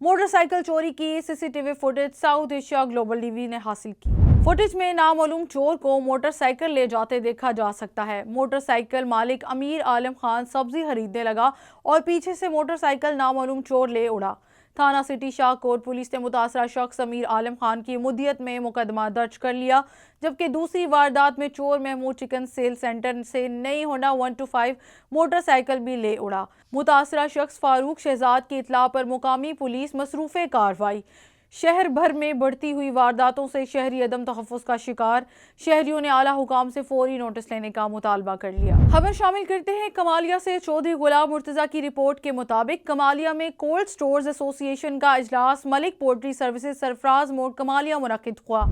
Motor cycle چوری کی CCTV footage south Asia Global T وی نے حاصل کی۔ فوٹیج میں نامعلوم چور کو موٹر سائیکل لے جاتے دیکھا جا سکتا ہے۔ موٹر سائیکل مالک امیر عالم خان سبزی خریدنے لگا اور پیچھے سے موٹر سائیکل نامعلوم چور لے اڑا۔ تھانہ سٹی شاہ کوٹ پولیس نے متاثرہ شخص امیر عالم خان کی مدیت میں مقدمہ درج کر لیا، جبکہ دوسری واردات میں چور محمود چکن سیل سینٹر سے نئی ہونڈا 125 موٹر سائیکل بھی لے اڑا۔ متاثرہ شخص فاروق شہزاد کی اطلاع پر مقامی پولیس مصروف کارروائی۔ شہر بھر میں بڑھتی ہوئی وارداتوں سے شہری عدم تحفظ کا شکار، شہریوں نے اعلیٰ حکام سے فوری نوٹس لینے کا مطالبہ کر لیا۔ خبر شامل کرتے ہیں کمالیہ سے۔ چودھری غلام مرتضیٰ کی رپورٹ کے مطابق کمالیہ میں کولڈ سٹورز ایسوسی ایشن کا اجلاس ملک پولٹری سروسز سرفراز موڑ کمالیہ منعقد ہوا۔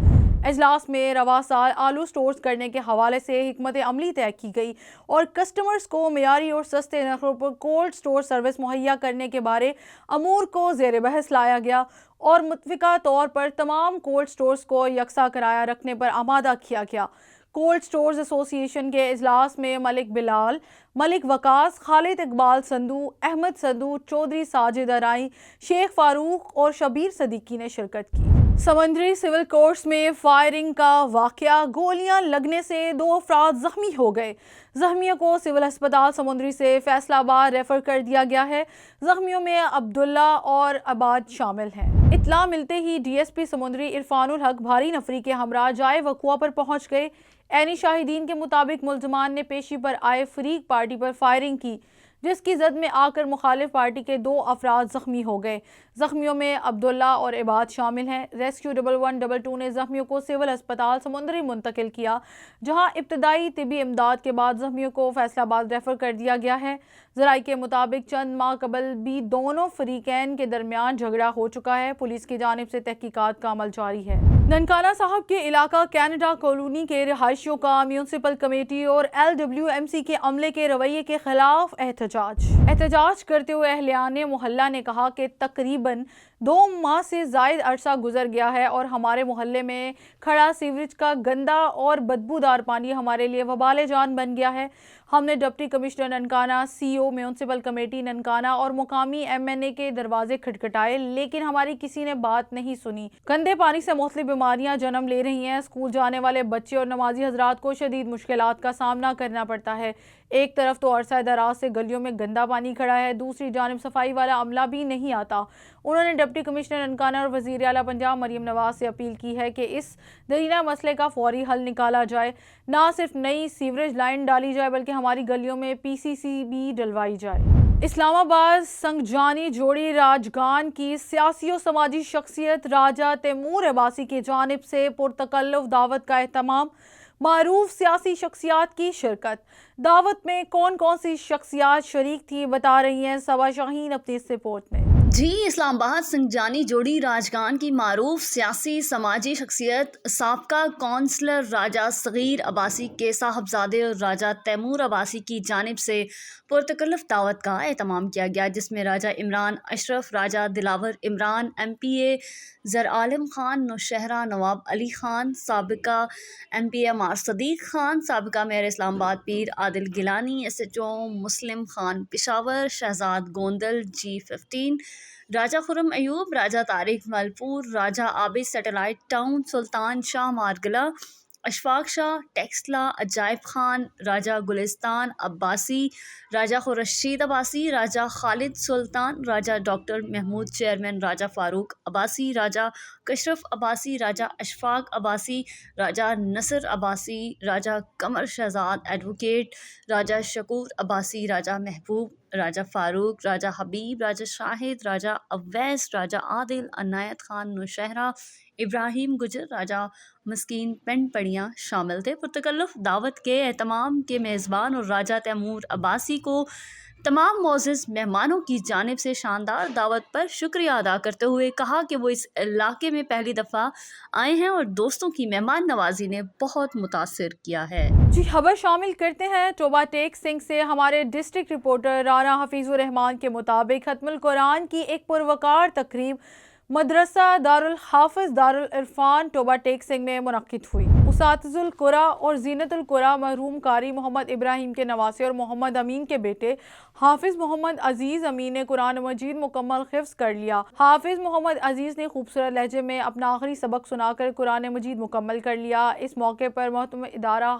اجلاس میں رواں سال آلو سٹورز کرنے کے حوالے سے حکمت عملی طے کی گئی اور کسٹمرز کو معیاری اور سستے نرخوں پر کولڈ سٹور سروس مہیا کرنے کے بارے امور کو زیر بحث لایا گیا اور متفقہ طور پر تمام کولڈ سٹورز کو یکساں کرایہ رکھنے پر آمادہ کیا گیا۔ کولڈ سٹورز ایسوسی ایشن کے اجلاس میں ملک بلال، ملک وقاص، خالد اقبال سندھو، احمد سندھو، چودھری ساجد ارائی، شیخ فاروق اور شبیر صدیقی نے شرکت کی۔ سمندری سول کورس میں فائرنگ کا واقعہ، گولیاں لگنے سے 2 افراد زخمی ہو گئے۔ زخمیوں کو سول ہسپتال سمندری سے فیصل آباد ریفر کر دیا گیا ہے۔ زخمیوں میں عبداللہ اور عباد شامل ہیں۔ اطلاع ملتے ہی DSP سمندری عرفان الحق بھاری نفری کے ہمراہ جائے وقوع پر پہنچ گئے۔ عینی شاہدین کے مطابق ملزمان نے پیشی پر آئے فریق پارٹی پر فائرنگ کی، جس کی زد میں آ کر مخالف پارٹی کے 2 افراد زخمی ہو گئے۔ زخمیوں میں عبداللہ اور عباد شامل ہیں۔ ریسکیو 1122 نے زخمیوں کو سول ہسپتال سمندری منتقل کیا، جہاں ابتدائی طبی امداد کے بعد زخمیوں کو فیصل آباد ریفر کر دیا گیا ہے۔ ذرائع کے مطابق چند ماہ قبل بھی دونوں فریقین کے درمیان جھگڑا ہو چکا ہے۔ پولیس کی جانب سے تحقیقات کا عمل جاری ہے۔ ننکانہ صاحب کے علاقہ کینیڈا کالونی کے رہائشیوں کا میونسپل کمیٹی اور LWMC کے عملے کے رویے کے خلاف احتجاج کرتے ہوئے اہلیان محلہ نے کہا کہ تقریباً 2 ماہ سے زائد عرصہ گزر گیا ہے اور ہمارے محلے میں کھڑا سیوریج کا گندا اور بدبودار پانی ہمارے لیے وبال جان بن گیا ہے۔ ہم نے deputy commissioner Nankana, CO municipal committee Nankana اور مقامی MNA کے دروازے کھٹکھٹائے، لیکن ہماری کسی نے بات نہیں سنی۔ گندے پانی سے مختلف بیماریاں جنم لے رہی ہیں۔ اسکول جانے والے بچے اور نمازی حضرات کو شدید مشکلات کا سامنا کرنا پڑتا ہے۔ ایک طرف تو عرصہ دراز سے گلیوں میں گندا پانی کھڑا ہے، دوسری جانب صفائی والا عملہ بھی نہیں آتا۔ انہوں نے ڈپٹی کمشنر ننکانہ اور وزیر اعلیٰ پنجاب مریم نواز سے اپیل کی ہے کہ اس درینہ مسئلے کا فوری حل نکالا جائے، نہ صرف نئی سیوریج لائن ڈالی جائے بلکہ ہماری گلیوں میں PCC بھی ڈلوائی جائے۔ اسلام آباد سنگجانی جوڑی راجگان کی سیاسی و سماجی شخصیت راجہ تیمور عباسی کی جانب سے پرتکلف دعوت کا اہتمام، معروف سیاسی شخصیات کی شرکت۔ دعوت میں کون سی شخصیات شریک تھی، بتا رہی ہیں صبا شاہین اپنی اس رپورٹ میں۔ جی، اسلام آباد سنگجانی جوڑی راجگان کی معروف سیاسی سماجی شخصیت سابقہ کونسلر راجہ صغیر عباسی کے صاحبزادے اور راجہ تیمور عباسی کی جانب سے پرتکلف دعوت کا اہتمام کیا گیا، جس میں راجہ عمران اشرف، راجہ دلاور عمران، MPA زرعالم خان نوشہرہ، نواب علی خان، سابقہ MPA مار صدیق خان، سابقہ میئر اسلام آباد پیر عادل گیلانی، SHO مسلم خان پشاور، شہزاد گوندل G15، راجہ خرم ایوب، راجہ طارق ملپور، راجہ عابد سیٹلائٹ ٹاؤن، سلطان شاہ مارگلہ، اشفاق شاہ ٹیکسلا، عجائب خان، راجہ گلستان عباسی، راجہ خورشید عباسی، راجہ خالد سلطان، راجہ ڈاکٹر محمود چیئرمین، راجہ فاروق عباسی، راجہ کشرف عباسی، راجہ اشفاق عباسی، راجہ نصر عباسی، راجہ قمر شہزاد ایڈوکیٹ، راجہ شکور عباسی، راجہ محبوب، راجہ فاروق، راجہ حبیب، راجہ شاہد، راجہ اویس، راجہ عادل، عنایت خان نوشہرہ، ابراہیم گجر، راجہ مسکین پنڈ پڑیاں شامل تھے۔ پرتکلف دعوت کے اہتمام کے میزبان اور راجہ تیمور عباسی کو تمام معزز مہمانوں کی جانب سے شاندار دعوت پر شکریہ ادا کرتے ہوئے کہا کہ وہ اس علاقے میں پہلی دفعہ آئے ہیں اور دوستوں کی مہمان نوازی نے بہت متاثر کیا ہے۔ جی، خبر شامل کرتے ہیں ٹوبہ ٹیک سنگھ سے۔ ہمارے ڈسٹرکٹ رپورٹر رانا حفیظ الرحمان کے مطابق ختم القرآن کی ایک پروقار تقریب مدرسہ دارالحافظ دارالعرفان ٹوبہ ٹیک سنگھ میں منعقد ہوئی۔ اساتذ القرا اور زینت القرا مرحوم قاری محمد ابراہیم کے نواسے اور محمد امین کے بیٹے حافظ محمد عزیز امین نے قرآن مجید مکمل حفظ کر لیا۔ حافظ محمد عزیز نے خوبصورت لہجے میں اپنا آخری سبق سنا کر قرآن مجید مکمل کر لیا۔ اس موقع پر محترم ادارہ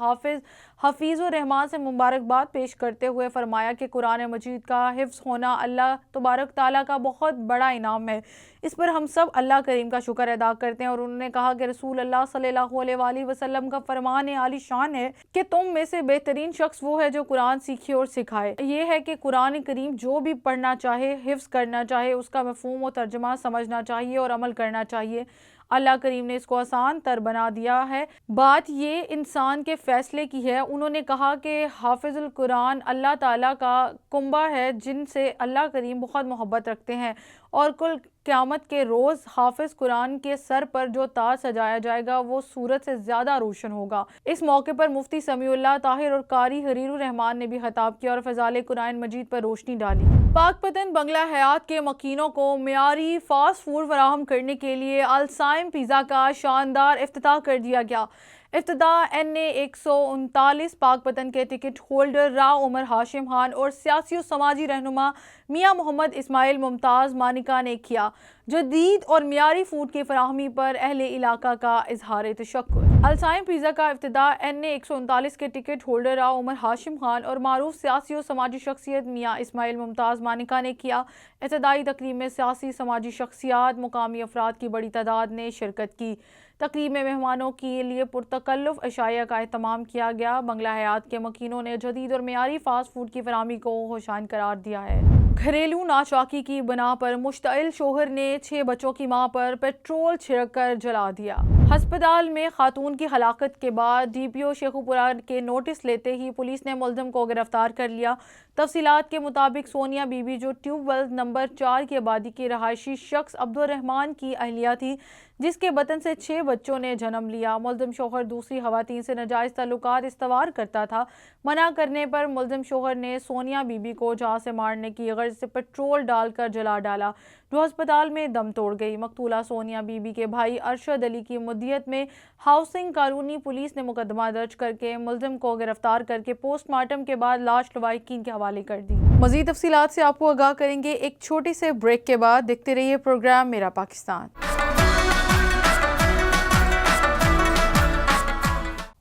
حفیظ الرحمان سے مبارکباد پیش کرتے ہوئے فرمایا کہ قرآن مجید کا حفظ ہونا اللہ تبارک تعالیٰ کا بہت بڑا انعام ہے، اس پر ہم سب اللہ کریم کا شکر ادا کرتے ہیں۔ اور انہوں نے کہا کہ رسول اللہ صلی اللہ علیہ وآلہ وسلم کا فرمان عالی شان ہے کہ تم میں سے بہترین شخص وہ ہے جو قرآن سیکھے اور سکھائے۔ یہ ہے کہ قرآن کریم جو بھی پڑھنا چاہے، حفظ کرنا چاہے، اس کا مفہوم و ترجمہ سمجھنا چاہیے اور عمل کرنا چاہیے۔ اللہ کریم نے اس کو آسان تر بنا دیا ہے، بات یہ انسان کے فیصلے کی ہے۔ انہوں نے کہا کہ حافظ القرآن اللہ تعالیٰ کا کنبہ ہے جن سے اللہ کریم بہت محبت رکھتے ہیں، اور کل قیامت کے روز حافظ قرآن کے سر پر جو تاج سجایا جائے گا وہ سورج سے زیادہ روشن ہوگا۔ اس موقع پر مفتی سمیع اللہ طاہر اور قاری حریر الرحمان نے بھی خطاب کیا اور فضائل قرآن مجید پر روشنی ڈالی۔ پاک پتن بنگلہ حیات کے مکینوں کو معیاری فاسٹ فوڈ فراہم کرنے کے لیے السائم پیزا کا شاندار افتتاح کر دیا گیا۔ افتتاح NA 139 پاک پتن کے ٹکٹ ہولڈر راہ عمر ہاشم خان اور سیاسی و سماجی رہنما میاں محمد اسماعیل ممتاز مانیکا نے کیا۔ جدید اور معیاری فوڈ کی فراہمی پر اہل علاقہ کا اظہار تشکر۔ السائم پیزا کا افتتاح NA 139 کے ٹکٹ ہولڈر راہ عمر ہاشم خان اور معروف سیاسی و سماجی شخصیت میاں اسماعیل ممتاز مانیکا نے کیا۔ ابتدائی تقریب میں سیاسی سماجی شخصیات، مقامی افراد کی بڑی تعداد نے شرکت کی۔ تقریب میں مہمانوں کے لیے پرتکلف اشیاء کا اہتمام کیا گیا۔ بنگلہ حیات کے مکینوں نے جدید اور معیاری فاسٹ فوڈ کی فراہمی کو خوشائن قرار دیا ہے۔ گھریلو ناچاکی کی بنا پر مشتعل شوہر نے 6 بچوں کی ماں پر پیٹرول چھڑک کر جلا دیا۔ ہسپتال میں خاتون کی ہلاکت کے بعد DPO شیخوپورہ کے نوٹس لیتے ہی پولیس نے ملزم کو گرفتار کر لیا۔ تفصیلات کے مطابق سونیا بی بی جو ٹیوب ویل نمبر 4 کی آبادی کی رہائشی شخص عبدالرحمان کی اہلیہ تھی، جس کے بطن سے 6 بچوں نے جنم لیا۔ ملزم شوہر دوسری خواتین سے ناجائز تعلقات استوار کرتا تھا۔ منع کرنے پر ملزم شوہر نے سونیا بی بی کو جان سے مارنے کی غرض سے پیٹرول ڈال کر جلا ڈالا، جو ہسپتال میں دم توڑ گئی۔ مقتولہ سونیا بی بی کے بھائی ارشد علی کی مدیت میں ہاؤسنگ کالونی پولیس نے مقدمہ درج کر کے ملزم کو گرفتار کر کے پوسٹ مارٹم کے بعد لاش لواحقین کے حوالے کر دی۔ مزید تفصیلات سے آپ کو آگاہ کریں گے ایک چھوٹی سے بریک کے بعد۔ دیکھتے رہیے پروگرام میرا پاکستان۔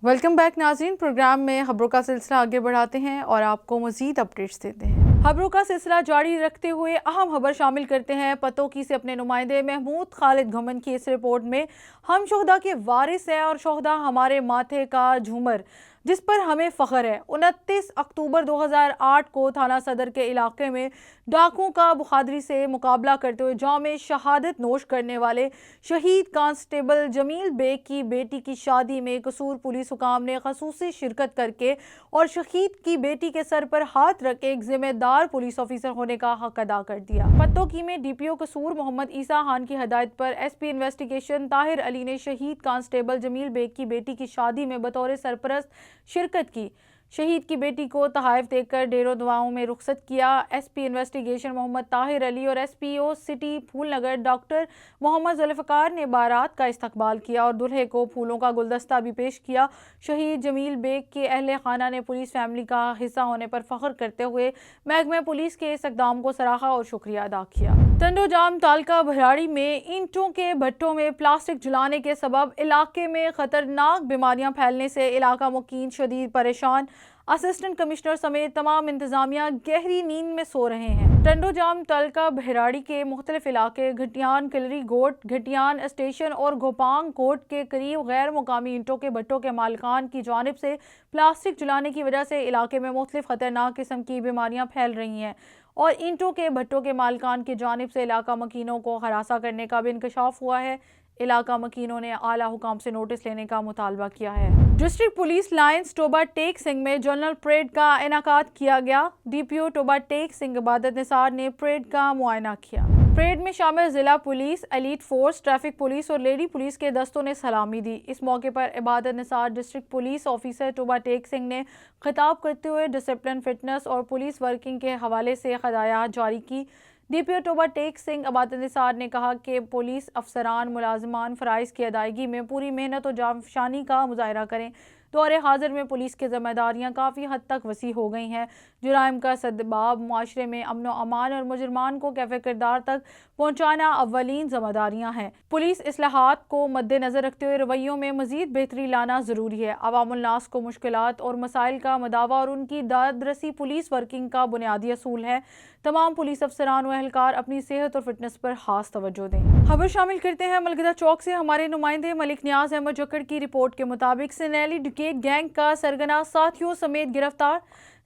ویلکم بیک ناظرین، پروگرام میں خبروں کا سلسلہ آگے بڑھاتے ہیں اور آپ کو مزید اپڈیٹس دیتے ہیں۔ خبروں کا سلسلہ جاری رکھتے ہوئے اہم خبر شامل کرتے ہیں پتوکی سے اپنے نمائندے محمود خالد گھمن کی اس رپورٹ میں۔ ہم شہداء کے وارث ہیں اور شہداء ہمارے ماتھے کا جھومر، جس پر ہمیں فخر ہے۔ 29 اکتوبر 2008 کو تھانہ صدر کے علاقے میں ڈاکوؤں کا بہادری سے مقابلہ کرتے ہوئے جام شہادت نوش کرنے والے شہید کانسٹیبل جمیل بیگ کی بیٹی کی شادی میں قصور پولیس حکام نے خصوصی شرکت کر کے اور شہید کی بیٹی کے سر پر ہاتھ رکھ کے ایک ذمہ دار پولیس آفیسر ہونے کا حق ادا کر دیا۔ پتوکی میں DPO قصور محمد عیسیٰ خان کی ہدایت پر SP انویسٹیگیشن طاہر علی نے شہید کانسٹیبل جمیل بیگ کی بیٹی کی شادی میں بطور سرپرست شرکت کی۔ شہید کی بیٹی کو تحائف دے کر ڈیرو دعاؤں میں رخصت کیا۔ SP انویسٹیگیشن محمد طاہر علی اور SPO سٹی پھول نگر ڈاکٹر محمد ذوالفقار نے بارات کا استقبال کیا اور دلہے کو پھولوں کا گلدستہ بھی پیش کیا۔ شہید جمیل بیگ کے اہل خانہ نے پولیس فیملی کا حصہ ہونے پر فخر کرتے ہوئے محکمہ پولیس کے اس اقدام کو سراہا اور شکریہ ادا کیا۔ ٹنڈو جام تعلقہ بھراڑی میں اینٹوں کے بھٹوں میں پلاسٹک جلانے کے سبب علاقے میں خطرناک بیماریاں پھیلنے سے علاقہ مکین شدید پریشان۔ اسسٹنٹ کمشنر سمیت تمام انتظامیہ گہری نیند میں سو رہے ہیں۔ ٹنڈو جام تعلقہ بھراڑی کے مختلف علاقے گھٹیان کلری گوٹ، گھٹیان اسٹیشن اور گھوپانگ کوٹ کے قریب غیر مقامی اینٹوں کے بھٹوں کے مالکان کی جانب سے پلاسٹک جلانے کی وجہ سے علاقے میں مختلف خطرناک قسم کی بیماریاں پھیل رہی ہیں اور اینٹوں کے بھٹوں کے مالکان کی جانب سے علاقہ مکینوں کو ہراساں کرنے کا بھی انکشاف ہوا ہے۔ علاقہ مکینوں نے اعلیٰ حکام سے نوٹس لینے کا مطالبہ کیا ہے۔ ڈسٹرکٹ پولیس لائنز ٹوبہ ٹیک سنگھ میں جنرل پریڈ کا انعقاد کیا گیا۔ DPO ٹوبہ ٹیک سنگھ عبادت نثار نے پریڈ کا معائنہ کیا۔ پریڈ میں شامل ضلع police, elite force, traffic police اور لیڈی پولیس کے دستوں نے سلامی دی۔ اس موقع پر عبادت نثار ڈسٹرکٹ پولیس آفیسر ٹوبہ ٹیک سنگھ نے خطاب کرتے ہوئے ڈسپلن، فٹنس اور پولیس ورکنگ کے حوالے سے ہدایات جاری کی۔ DPO ٹوبہ ٹیک سنگھ عبادت نثار نے کہا کہ پولیس افسران ملازمان فرائض کی ادائیگی میں پوری محنت و جانفشانی کا مظاہرہ کریں۔ دور حاضر میں پولیس کی ذمہ داریاں کافی حد تک وسیع ہو گئی ہیں۔ جرائم کا سدباب معاشرے میں امن و امان اور مجرمان کو کیف کردار تک پہنچانا اولین ذمہ داریاں ہیں۔ پولیس اصلاحات کو مد نظر رکھتے ہوئے رویوں میں مزید بہتری لانا ضروری ہے۔ عوام الناس کو مشکلات اور مسائل کا مداوع اور ان کی داد رسی پولیس ورکنگ کا بنیادی اصول ہے۔ تمام پولیس افسران و اہلکار اپنی صحت اور فٹنس پر خاص توجہ دیں۔ خبر شامل کرتے ہیں ملکدہ چوک سے۔ ہمارے نمائندے ملک نیاز احمد جکڑ کی رپورٹ کے مطابق سنیلی ڈکیٹ گینگ کا سرگنا ساتھیوں سمیت گرفتار۔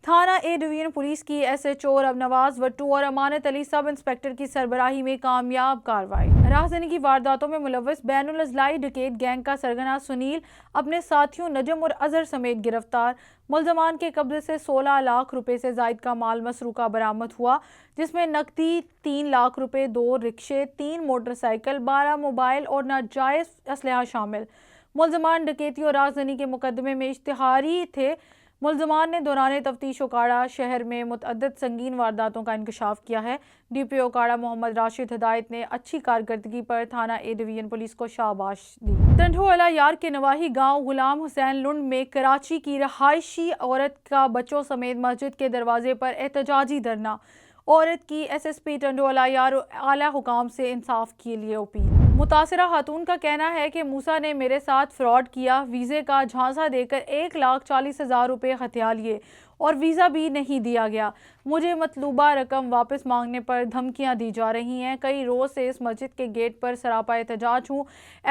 تھانہ اے ڈویژن پولیس کی SHO رب نواز وٹو اور امانت علی سب انسپکٹر کی سربراہی میں کامیاب کارروائی۔ راہزنی کی وارداتوں میں ملوث بین الاضلاعی ڈکیٹ گینگ کا سرگنا سنیل اپنے ساتھیوں نجم اور اظہر سمیت گرفتار۔ ملزمان کے قبضے سے 16 لاکھ روپے سے زائد کا مال مسروقہ برآمد ہوا، جس میں نقدی 3 لاکھ روپے، 2 رکشے، 3 موٹر سائیکل، 12 موبائل اور ناجائز اسلحہ شامل۔ ملزمان ڈکیتی اور راہزنی کے مقدمے میں اشتہاری تھے۔ ملزمان نے دوران تفتیش اوکاڑہ شہر میں متعدد سنگین وارداتوں کا انکشاف کیا ہے۔ DPO اوکاڑہ محمد راشد ہدایت نے اچھی کارکردگی پر تھانہ اے ڈویژن پولیس کو شاباش دی۔ ٹنڈوالہ یار کے نواحی گاؤں غلام حسین لنڈ میں کراچی کی رہائشی عورت کا بچوں سمیت مسجد کے دروازے پر احتجاجی دھرنا۔ عورت کی SSP ٹنڈوالہ یار اعلیٰ حکام سے انصاف کے لیے اپیل۔ متاثرہ خاتون کا کہنا ہے کہ موسیٰ نے میرے ساتھ فراڈ کیا، ویزے کا جھانسا دے کر 1,40,000 روپے ہتھیا لیے اور ویزا بھی نہیں دیا گیا۔ مجھے مطلوبہ رقم واپس مانگنے پر دھمکیاں دی جا رہی ہیں۔ کئی روز سے اس مسجد کے گیٹ پر سراپا احتجاج ہوں۔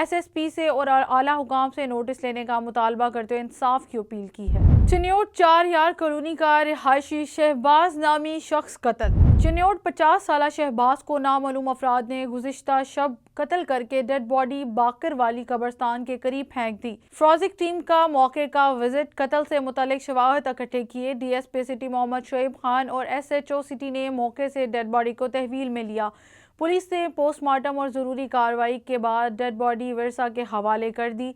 SSP سے اور اعلیٰ حکام سے نوٹس لینے کا مطالبہ کرتے ہوئے انصاف کی اپیل کی ہے۔ چنیوٹ 4 یار کالونی کا رہائشی شہباز نامی شخص قتل۔ چنیوٹ 50 سالہ شہباز کو نامعلوم افراد نے گزشتہ شب قتل کر کے ڈیڈ باڈی باقر والی قبرستان کے قریب پھینک دی۔ فورینسک ٹیم کا موقع کا وزٹ، قتل سے متعلق شواہد اکٹھے کیے۔ DSP سٹی محمد شعیب خان اور SHO سٹی نے موقع سے ڈیڈ باڈی کو تحویل میں لیا۔ پولیس نے پوسٹ مارٹم اور ضروری کارروائی کے بعد ڈیڈ باڈی ورثہ کے حوالے کر دی۔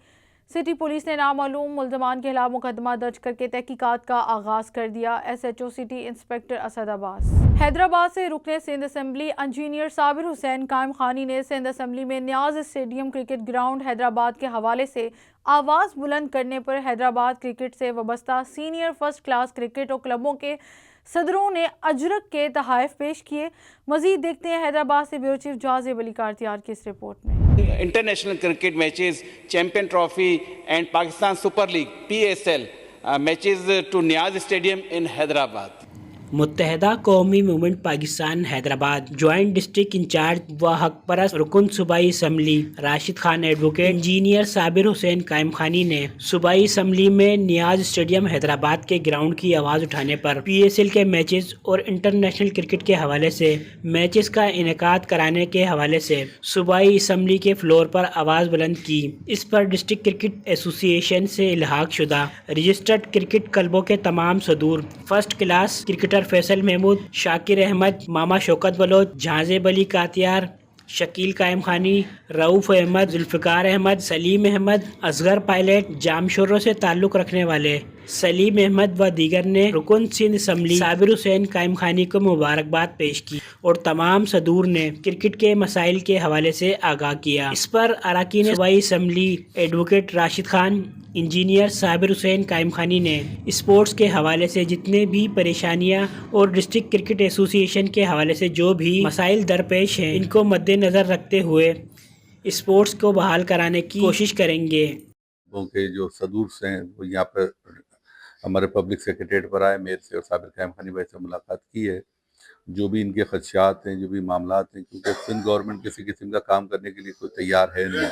سٹی پولیس نے نامعلوم ملزمان کے خلاف مقدمہ درج کر کے تحقیقات کا آغاز کر دیا۔ SHO سٹی انسپکٹر اسد عباس۔ حیدرآباد سے رکن سندھ اسمبلی انجینئر صابر حسین قائم خانی نے سندھ اسمبلی میں نیاز اسٹیڈیم کرکٹ گراؤنڈ حیدرآباد کے حوالے سے آواز بلند کرنے پر حیدرآباد کرکٹ سے وابستہ سینئر فرسٹ کلاس کرکٹ اور کلبوں کے صدروں نے اجرک کے تحائف پیش کیے۔ مزید دیکھتے ہیں حیدرآباد سے بیورو چیف جازب علی کارتیار کی اس رپورٹ میں۔ International cricket matches, Champion Trophy and Pakistan Super League PSL matches to Niaz Stadium in Hyderabad. Muttahida Qaumi movement Pakistan Hyderabad joint district incharge و حق پرست رکن صوبائی assembly Rashid Khan advocate engineer Sabir Hussain Qaim Khani نے صوبائی اسمبلی میں نیاز اسٹیڈیم حیدرآباد کے گراؤنڈ کی آواز اٹھانے پر PSL کے میچز اور انٹرنیشنل کرکٹ کے حوالے سے میچز کا انعقاد کرانے کے حوالے سے صوبائی اسمبلی کے فلور پر آواز بلند کی۔ اس پر ڈسٹرکٹ کرکٹ ایسوسی ایشن سے الحاق شدہ رجسٹرڈ کرکٹ کلبوں کے تمام صدور، first class cricketer Faisal Mahmood, Shakir Ahmed, Mama Shaukat Baloch, Jahanzeb Ali Katiyar, Shakeel Qaim Khani, Rauf Ahmed, Zulfiqar Ahmed, Saleem Ahmed, Asghar pilot, Jamshoro سے تعلق رکھنے والے سلیم احمد و دیگر نے رکن سندھ اسمبلی صابر حسین قائم خانی کو مبارکباد پیش کی اور تمام صدور نے کرکٹ کے مسائل کے حوالے سے آگاہ کیا۔ اس پر اراکین صوبائی assembly advocate Rashid Khan, engineer Sabir Hussain Qaim Khani نے اسپورٹس کے حوالے سے جتنے بھی پریشانیاں اور ڈسٹرکٹ کرکٹ ایسوسی ایشن کے حوالے سے جو بھی مسائل درپیش ہیں ان کو مد نظر رکھتے ہوئے اسپورٹس کو بحال کرانے کی کوشش کریں گے۔ کے جو صدور ہیں وہ یہاں پر ہمارے پبلک سیکریٹریٹ پر آئے، میئر سے اور صابر قائم خانی بھائی سے ملاقات کی ہے۔ جو بھی ان کے خدشات ہیں، جو بھی معاملات ہیں، کیونکہ سندھ گورنمنٹ کسی قسم کا کام کرنے کے لیے کوئی تیار ہے نہیں،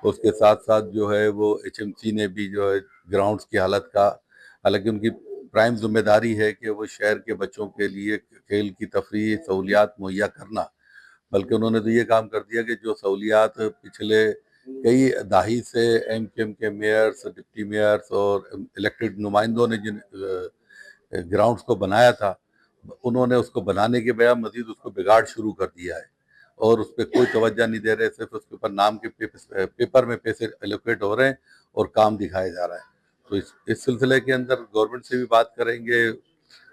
اس کے ساتھ ساتھ جو ہے وہ HMC نے بھی جو ہے گراؤنڈز کی حالت کا، حالانکہ ان کی پرائم ذمہ داری ہے کہ وہ شہر کے بچوں کے لیے کھیل کی تفریح سہولیات مہیا کرنا، بلکہ انہوں نے تو یہ کام کر دیا کہ جو سہولیات پچھلے کئی دہائی سے MKM کے میئرز، ڈپٹی میئرز اور الیکٹڈ نمائندوں نے جن گراؤنڈز کو بنایا تھا، انہوں نے اس کو بنانے کے بجائے مزید اس کو بگاڑ شروع کر دیا ہے اور اس پہ کوئی توجہ نہیں دے رہے، صرف اس کے اوپر نام کے پیپر میں پیسے ایلوکیٹ ہو رہے ہیں اور کام دکھایا جا رہا ہے۔ تو اس سلسلے کے اندر گورنمنٹ سے بھی بات کریں گے،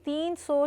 300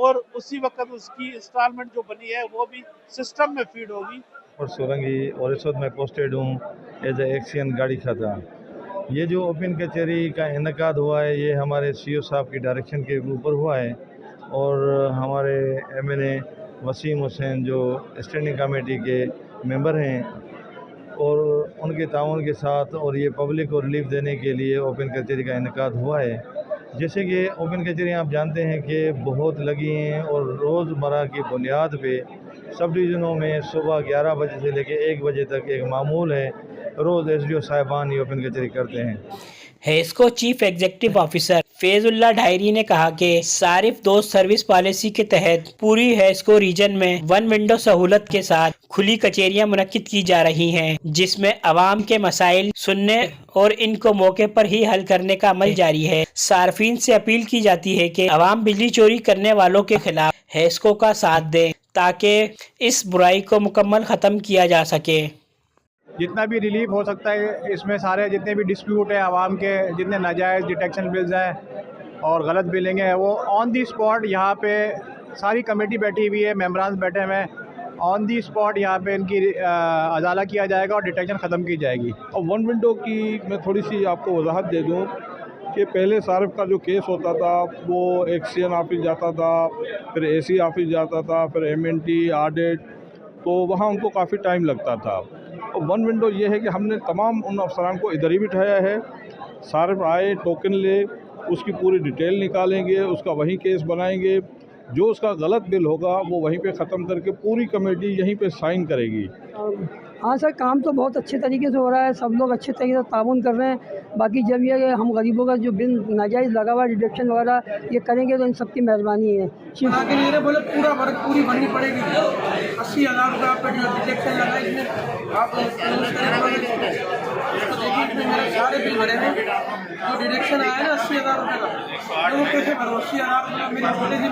اور اسی وقت اس کی انسٹالمنٹ جو بنی ہے وہ بھی سسٹم میں فیڈ ہوگی. اور سورنگی اور اس وقت میں پوسٹڈ ہوں ایز اے ایکشین گاڑی کھاتا. یہ جو اوپن کچہری کا انعقاد ہوا ہے یہ ہمارے سی او صاحب کی ڈائریکشن کے اوپر ہوا ہے اور ہمارے ایم این اے وسیم حسین جو اسٹینڈنگ کمیٹی کے ممبر ہیں اور ان کے تعاون کے ساتھ اور یہ پبلک کو ریلیف دینے کے لیے اوپن کچہری کا انعقاد ہوا ہے. جیسے کہ اوپن کچہری آپ جانتے ہیں کہ بہت لگی ہیں اور روزمرہ کی بنیاد پہ سب ڈویژنوں میں صبح 11 بجے سے لے کے 1 بجے تک ایک معمول ہے. روز ایس ڈی او صاحبان یہ اوپن کچہری کرتے ہیں. ہیسکو چیف ایگزیکٹو آفیسر فیض اللہ ڈھائری نے کہا کہ صارف دوست سروس پالیسی کے تحت پوری ہیسکو ریجن میں ون ونڈو سہولت کے ساتھ کھلی کچہریاں منعقد کی جا رہی ہیں جس میں عوام کے مسائل سننے اور ان کو موقع پر ہی حل کرنے کا عمل جاری ہے. صارفین سے اپیل کی جاتی ہے کہ عوام بجلی چوری کرنے والوں کے خلاف ہیسکو کا ساتھ دیں تاکہ اس برائی کو مکمل ختم کیا جا سکے. جتنا بھی ریلیف ہو سکتا ہے اس میں سارے جتنے بھی ڈسپیوٹ ہیں عوام کے جتنے ناجائز ڈیٹیکشن بلز ہیں اور غلط بلنگ ہے وہ آن دی اسپاٹ یہاں پہ ساری کمیٹی بیٹھی ہوئی ہے, ممبران بیٹھے ہوئے ہیں. آن دی اسپاٹ یہاں پہ ان کی ازالہ کیا جائے گا اور ڈیٹیکشن ختم کی جائے گی. اور ون ونڈو کی میں تھوڑی سی آپ کو وضاحت دے دوں کہ پہلے صارف کا جو کیس ہوتا تھا وہ ایکسین آفس جاتا تھا, پھر اے سی آفس جاتا تھا, پھر ایم این ٹی آڈٹ, تو وہاں ان کو کافی ٹائم لگتا تھا. ون ونڈو یہ ہے کہ ہم نے تمام ان افسران کو ادھر ہی بٹھایا ہے. صارف آئے ٹوکن لے, اس کی پوری ڈیٹیل نکالیں گے, اس کا وہیں کیس بنائیں گے, جو اس کا غلط بل ہوگا وہ وہیں پہ ختم کر کے پوری کمیٹی یہیں پہ سائن کرے گی. ہاں سر, کام تو بہت اچھے طریقے سے ہو رہا ہے, سب لوگ اچھے طریقے سے تعاون کر رہے ہیں. باقی جب یہ ہم غریبوں کا جو بل ناجائز لگا ہوا ڈیڈکشن وغیرہ یہ کریں گے تو ان سب کی مہربانی ہے. آگے نہیں رہے بولے پورا ورک پوری بننی پڑے گی. 80,000 روپے آپ کا جو ڈیڈکشن لگا ہے اس میں آپ سارے بل بھرے ہیں. جو ڈیڈکشن آیا ہے نا 80,000 روپے کا وہ کیسے بھرو؟ 80,000 روپے میری چھوٹے سے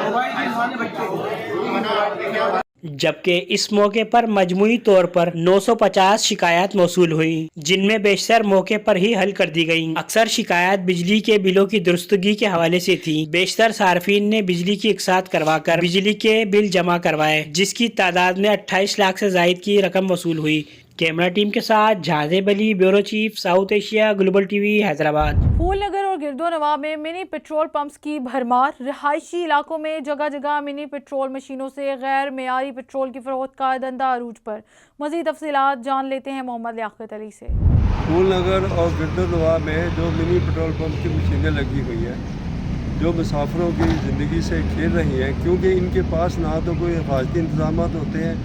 موبائل کی مانے بچے. جبکہ اس موقع پر مجموعی طور پر 950 شکایات موصول ہوئی جن میں بیشتر موقع پر ہی حل کر دی گئیں. اکثر شکایات بجلی کے بلوں کی درستگی کے حوالے سے تھی. بیشتر صارفین نے بجلی کی اقساط کروا کر بجلی کے بل جمع کروائے جس کی تعداد میں 28 لاکھ سے زائد کی رقم وصول ہوئی. کیمرہ ٹیم کے ساتھ Jahanzeb Ali, bureau chief, South Asia Global T V, Hyderabad. Phool Nagar اور گرد و نواح میں منی پیٹرول پمپس کی بھرمار. رہائشی علاقوں میں جگہ جگہ منی پیٹرول مشینوں سے غیر معیاری پیٹرول کی فروخت کا دھندا عروج پر. مزید تفصیلات جان لیتے ہیں محمد لیاقت علی سے. پھول نگر اور گرد و نواح میں جو منی پیٹرول پمپ کی مشینیں لگی ہوئی ہیں جو مسافروں کی زندگی سے کھیل رہی ہیں, کیونکہ ان کے پاس نہ تو کوئی حفاظتی انتظامات ہوتے ہیں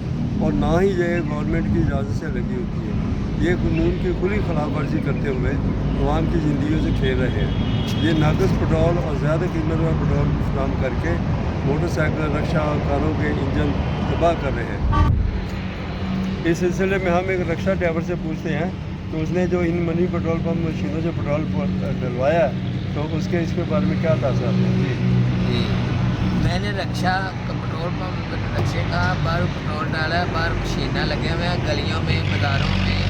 اور نہ ہی یہ گورنمنٹ کی اجازت سے لگی ہوتی ہے. یہ قانون کی کھلی خلاف ورزی کرتے ہوئے عوام کی زندگیوں سے کھیل رہے ہیں. یہ ناقص پیٹرول اور زیادہ قیمت میں پیٹرول فراہم کر کے موٹر سائیکل, رکشہ اور کاروں کے انجن تباہ کر رہے ہیں. اس سلسلے میں ہم ایک رکشہ ڈرائیور سے پوچھتے ہیں تو اس نے جو ان منی پیٹرول پمپ مشینوں سے پیٹرول ڈلوایا تو اس کے بارے میں کیا تاثرات ہیں؟ جی میں نے رکشہ پیٹرول پمپ رکشے کا باہر پیٹرول ڈالا ہے, باہر مشینیں لگے ہوئے ہیں گلیوں میں, بازاروں میں.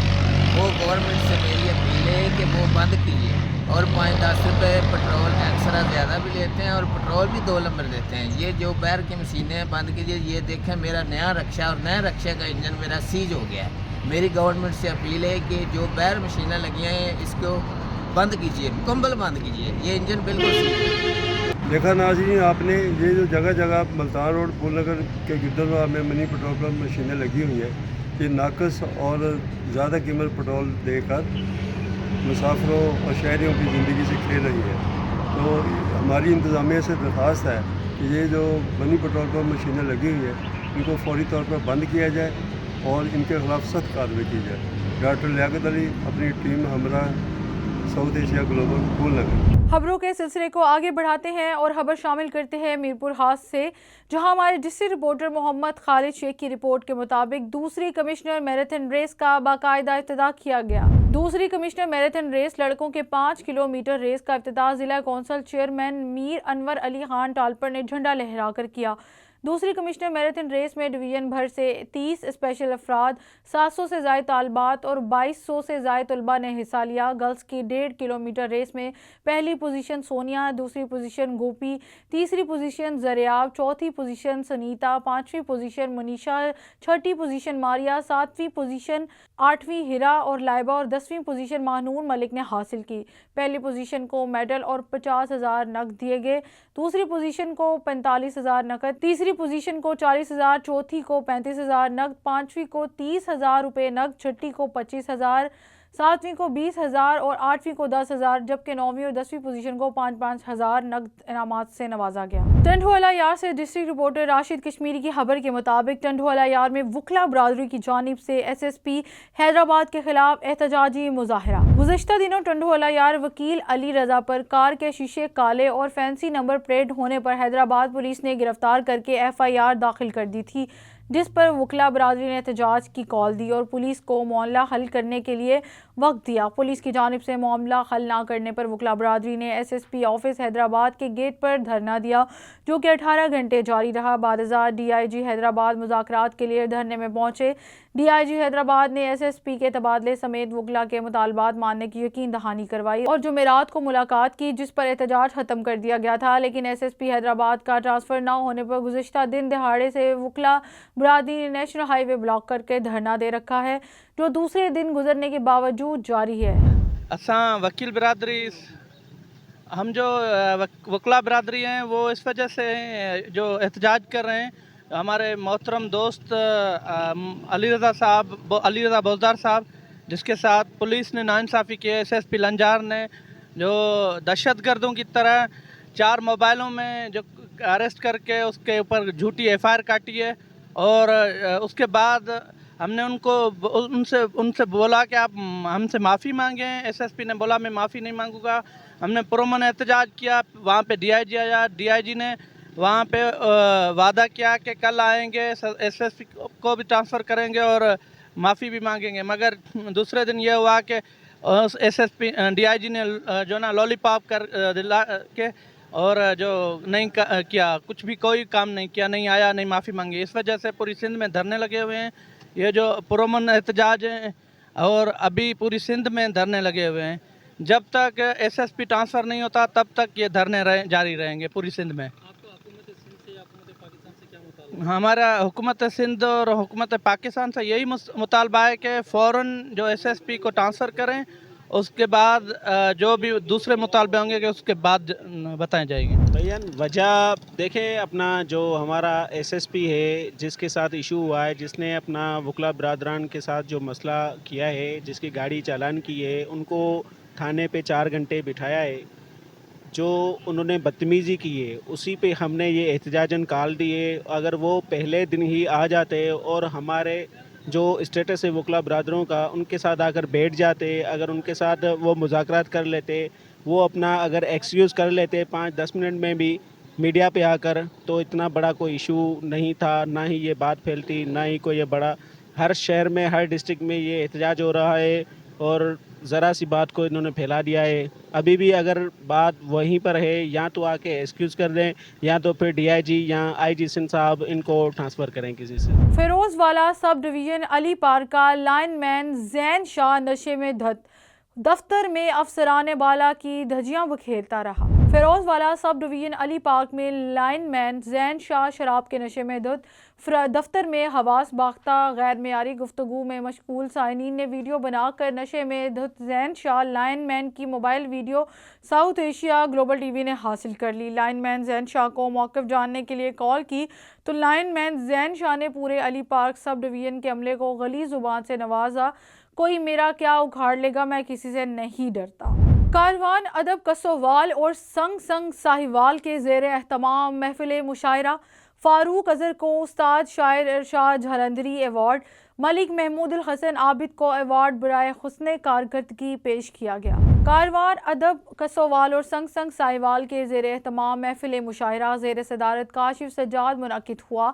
وہ گورنمنٹ سے میری اپیل ہے کہ وہ بند کیجیے اور 5-10 روپے پیٹرول ایکسٹرا زیادہ بھی لیتے ہیں اور پیٹرول بھی 2 نمبر دیتے ہیں. یہ جو باہر کی مشینیں بند کیجیے. یہ دیکھیں میرا نیا رکشہ اور نئے رکشے کا انجن میرا سیج ہو گیا ہے. میری گورنمنٹ سے اپیل ہے کہ جو باہر مشینیں لگی ہیں اس کو بند کیجیے, مکمل بند کیجیے. یہ انجن بالکل سیج ہے. دیکھا ناظرین آپ نے یہ جو جگہ جگہ ملتان روڈ پھول نگر کے گرد و نواح میں منی پیٹرول پمپ مشینیں لگی ہوئی ہیں. یہ ناقص اور زیادہ قیمت پیٹرول دے کر مسافروں اور شہریوں کی زندگی سے کھیل رہی ہے. تو ہماری انتظامیہ سے درخواست ہے کہ یہ جو منی پیٹرول پمپ مشینیں لگی ہوئی ہیں ان کو فوری طور پر بند کیا جائے اور ان کے خلاف سخت کارروائی کی جائے. ڈاکٹر لیاقت علی, اپنی ٹیم ہمراہ, ساؤتھ ایشیا گلوبل, پھول نگر. خبروں کے سلسلے کو آگے بڑھاتے ہیں اور خبر شامل کرتے ہیں میرپور خاص سے, جہاں ہمارے ڈسٹرکٹ رپورٹر محمد خالد شیخ کی رپورٹ کے مطابق دوسری کمشنر میراتھن ریس کا باقاعدہ افتتاح کیا گیا. دوسری کمشنر میراتھن ریس لڑکوں کے 5 کلومیٹر ریس کا افتتاح ضلع کونسل چیئرمین میر انور علی خان ٹالپر نے جھنڈا لہرا کر کیا. دوسری کمشنر میراتھن ریس میں ڈویژن بھر سے 30 اسپیشل افراد، 700 سے زائد طالبات اور 2200 سے زائد طلباء نے حصہ لیا۔ گرلز کی 1.5 کلومیٹر ریس میں پہلی پوزیشن سونیا، دوسری پوزیشن گوپی، تیسری پوزیشن زریاب، چوتھی پوزیشن سنیتا، پانچویں پوزیشن منیشا، چھٹی پوزیشن ماریا، ساتویں پوزیشن آٹھویں ہیرا اور لائبہ اور 10ویں پوزیشن ماہنور ملک نے حاصل کی۔ پہلی پوزیشن کو میڈل اور 50,000 نقد دیے گئے، دوسری پوزیشن کو 45,000 نقد، تیسری پوزیشن کو 40,000، چوتھی کو 35,000 نقد، پانچویں کو 30,000 روپے نقد، چھٹی کو 25,000، ساتویں کو 20,000 اور آٹھویں کو 10,000، جبکہ نویں اور 10ویں پوزیشن کو 5,000 نقد انعامات سے نوازا گیا۔ ٹنڈوالہ یار سے ڈسٹرکٹ رپورٹر راشد کشمیری کی خبر کے مطابق ٹنڈوالہ یار میں وکلا برادری کی جانب سے SSP حیدرآباد کے خلاف احتجاجی مظاہرہ۔ گزشتہ دنوں ٹنڈوالہ یار وکیل علی رضا پر کار کے شیشے کالے اور فینسی نمبر پلیٹ ہونے پر حیدرآباد پولیس نے گرفتار کر کے FIR داخل کر دی تھی، جس پر وکلا برادری نے احتجاج کی کال دی اور پولیس کو معاملہ حل کرنے کے لیے وقت دیا۔ پولیس کی جانب سے معاملہ حل نہ کرنے پر وکلا برادری نے SSP آفس حیدرآباد کے گیٹ پر دھرنا دیا، جو کہ 18 گھنٹے جاری رہا۔ بعد ازاں DIG حیدرآباد مذاکرات کے لیے دھرنے میں پہنچے۔ DIG حیدرآباد نے SSP کے تبادلے سمیت وکلا کے مطالبات ماننے کی یقین دہانی کروائی اور جمعرات کو ملاقات کی، جس پر احتجاج ختم کر دیا گیا تھا، لیکن SSP حیدرآباد کا ٹرانسفر نہ ہونے پر گزشتہ دن دہاڑے سے وکلا برادری نے نیشنل ہائی وے بلاک کر کے دھرنا دے رکھا ہے، جو دوسرے دن گزرنے کے باوجود جاری ہے۔ اساں وکیل برادری ہم جو وکلا برادری ہیں وہ اس وجہ سے جو احتجاج کر رہے ہیں، ہمارے محترم دوست علی رضا بولدار صاحب، جس کے ساتھ پولیس نے ناانصافی کی ہے، SSP لنجار نے جو دہشت گردوں کی طرح 4 موبائلوں میں جو اریسٹ کر کے اس کے اوپر جھوٹی FIR کاٹی ہے، اور اس کے بعد ہم نے ان سے بولا کہ آپ ہم سے معافی مانگیں۔ SSP نے بولا میں معافی نہیں مانگوں گا۔ ہم نے پرامن احتجاج کیا، وہاں پہ DIG آیا، DIG نے وہاں پہ وعدہ کیا کہ کل آئیں گے، SSP کو بھی ٹرانسفر کریں گے اور معافی بھی مانگیں گے، مگر دوسرے دن یہ ہوا کہ SSP DIG نے جو نا لولی پاپ کر دلا کے اور جو نہیں کیا، کچھ بھی کوئی کام نہیں کیا، نہیں آیا، نہیں معافی مانگی۔ اس وجہ سے پوری سندھ میں دھرنے لگے ہوئے ہیں۔ یہ جو پرامن احتجاج ہیں اور ابھی پوری سندھ میں دھرنے لگے ہوئے ہیں۔ جب تک SSP ٹرانسفر نہیں ہوتا تب تک یہ دھرنے جاری رہیں گے پوری سندھ میں۔ ہمارا حکومت سندھ اور حکومت پاکستان سے یہی مطالبہ ہے کہ فوراً جو SSP کو ٹرانسفر کریں، اس کے بعد جو بھی دوسرے مطالبے ہوں گے کہ اس کے بعد بتائیں جائیں گے۔ بھائیان وجہ دیکھیں، اپنا جو ہمارا SSP ہے جس کے ساتھ ایشو ہوا ہے، جس نے اپنا وکلا برادران کے ساتھ جو مسئلہ کیا ہے، جس کی گاڑی چالان کی ہے، ان کو تھانے پہ 4 گھنٹے بٹھایا ہے، جو انہوں نے بدتمیزی کی ہے، اسی پہ ہم نے یہ احتجاجاً کال دی ہے۔ اگر وہ پہلے دن ہی آ جاتے اور ہمارے جو اسٹیٹس ہے وکلا برادروں کا، ان کے ساتھ آ کر بیٹھ جاتے، اگر ان کے ساتھ وہ مذاکرات کر لیتے، وہ اپنا اگر ایکسکیوز کر لیتے 5-10 منٹ میں بھی میڈیا پہ آ کر، تو اتنا بڑا کوئی ایشو نہیں تھا، نہ ہی یہ بات پھیلتی، نہ ہی کوئی یہ بڑا۔ ہر شہر میں، ہر ڈسٹرکٹ میں یہ احتجاج ہو رہا ہے اور ذرا سی بات کو انہوں نے پھیلا دیا ہے۔ ابھی بھی اگر بات وہیں پر ہے، یا تو آ کے ایکسکیوز کر دیں، یا تو پھر DIG یا IG سندھ صاحب ان کو ٹرانسفر کریں کسی سے۔ فیروز والا سب ڈویژن علی پار کا لائن مین زین شاہ نشے میں دھت، دفتر میں افسران بالا کی دھجیاں بکھیرتا رہا۔ فیروز والا سب ڈویژن علی پارک میں لائن مین زین شاہ شراب کے نشے میں دھت، دفتر میں حواس باختہ غیر معیاری گفتگو میں مشغول سائنین نے ویڈیو بنا کر نشے میں دھت زین شاہ لائن مین کی mobile video south Asia global TV نے حاصل کر لی۔ لائن مین زین شاہ کو موقف جاننے کے لیے کال کی تو لائن مین زین شاہ نے پورے علی پارک سب ڈویژن کے عملے کو غلیظ زبان سے نوازا، کوئی میرا کیا اکھاڑ لے گا، میں کسی سے نہیں ڈرتا۔ کاروان ادب کسووال اور سنگ سنگ ساہیوال کے زیر اہتمام محفل مشاعرہ، فاروق اظہر کو استاد شاعر ارشاد جھلندری ایوارڈ، ملک محمود الحسن عابد کو ایوارڈ برائے حسن کارکردگی پیش کیا گیا۔ کاروان ادب کسووال اور سنگ سنگ ساہیوال کے زیر اہتمام محفل مشاعرہ زیر صدارت کاشف سجاد منعقد ہوا۔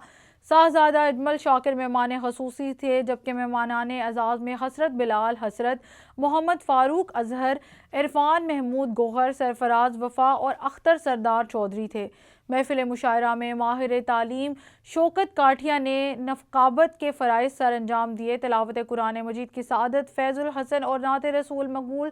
صاحبزادہ اجمل شاکر مہمان خصوصی تھے، جبکہ مہمانان اعزاز میں حسرت بلال حسرت، محمد فاروق اظہر، عرفان محمود گوہر، سرفراز وفا اور اختر سردار چودھری تھے۔ محفل مشاعرہ میں ماہر تعلیم شوکت کاٹھیا نے نفقابت کے فرائض سر انجام دیے. تلاوت قرآن مجید کی سعادت فیض الحسن اور نعت رسول مقبول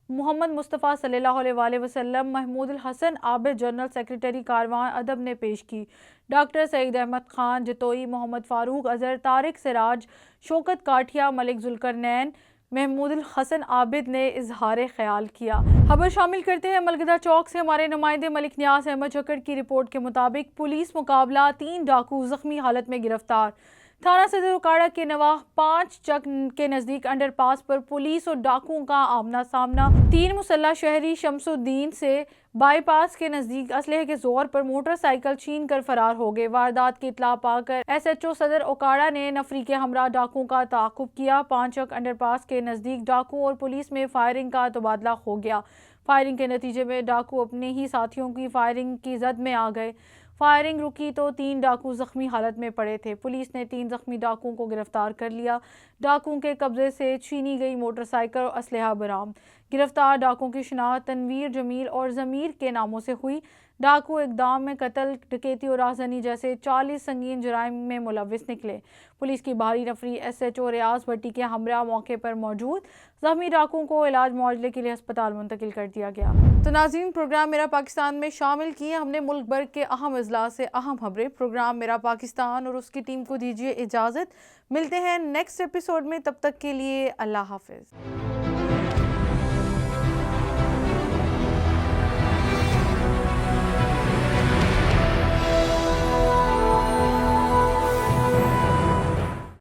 محمد مصطفیٰ صلی اللہ علیہ وآلہ وسلم محمود الحسن عابد جنرل سیکریٹری کاروان ادب نے پیش کی. ڈاکٹر سعید احمد خان جتوئی، محمد فاروق اظہر، طارق سراج، شوکت کاٹھیا، ملک ذوالقرنین، محمود الحسن عابد نے اظہار خیال کیا. خبر شامل کرتے ہیں ملگدہ چوک سے. ہمارے نمائندے ملک نیاز احمد جھکڑ کی رپورٹ کے مطابق پولیس مقابلہ 3 ڈاکو زخمی حالت میں گرفتار. تھانہ صدر اکاڑہ کے نواح 5 چک کے نزدیک انڈر پاس پر پولیس اور ڈاکوؤں کا آمنا سامنا. 3 مسلح شہری شمس الدین سے بائی پاس کے نزدیک اسلحے کے زور پر موٹر سائیکل چھین کر فرار ہو گئے. واردات کی اطلاع پا کر SHO صدر اکاڑہ نے نفری کے ہمراہ ڈاکوؤں کا تعاقب کیا. 5 چک انڈر پاس کے نزدیک ڈاکو اور پولیس میں فائرنگ کا تبادلہ ہو گیا. فائرنگ کے نتیجے میں ڈاکو اپنے ہی ساتھیوں کی فائرنگ کی زد میں آ گئے. فائرنگ رکی تو 3 ڈاکو زخمی حالت میں پڑے تھے. پولیس نے 3 زخمی ڈاکوؤں کو گرفتار کر لیا. ڈاکوؤں کے قبضے سے چھینی گئی موٹر سائیکل اور اسلحہ برآمد. گرفتار ڈاکوؤں کی شناخت تنویر، جمیل اور ضمیر کے ناموں سے ہوئی. ڈاکو اقدام میں قتل، ڈکیتی اور رہزنی جیسے 40 سنگین جرائم میں ملوث نکلے. پولیس کی بھاری نفری SHO ریاض بھٹی کے ہمراہ موقع پر موجود. زخمی ڈاکوؤں کو علاج معالجے کے لیے ہسپتال منتقل کر دیا گیا. تو ناظرین، پروگرام میرا پاکستان میں شامل کیے ہم نے ملک بھر کے اہم اضلاع سے اہم خبریں. پروگرام میرا پاکستان اور اس کی ٹیم کو دیجیے اجازت. ملتے ہیں نیکسٹ ایپیسوڈ میں، تب تک کے لیے اللہ حافظ.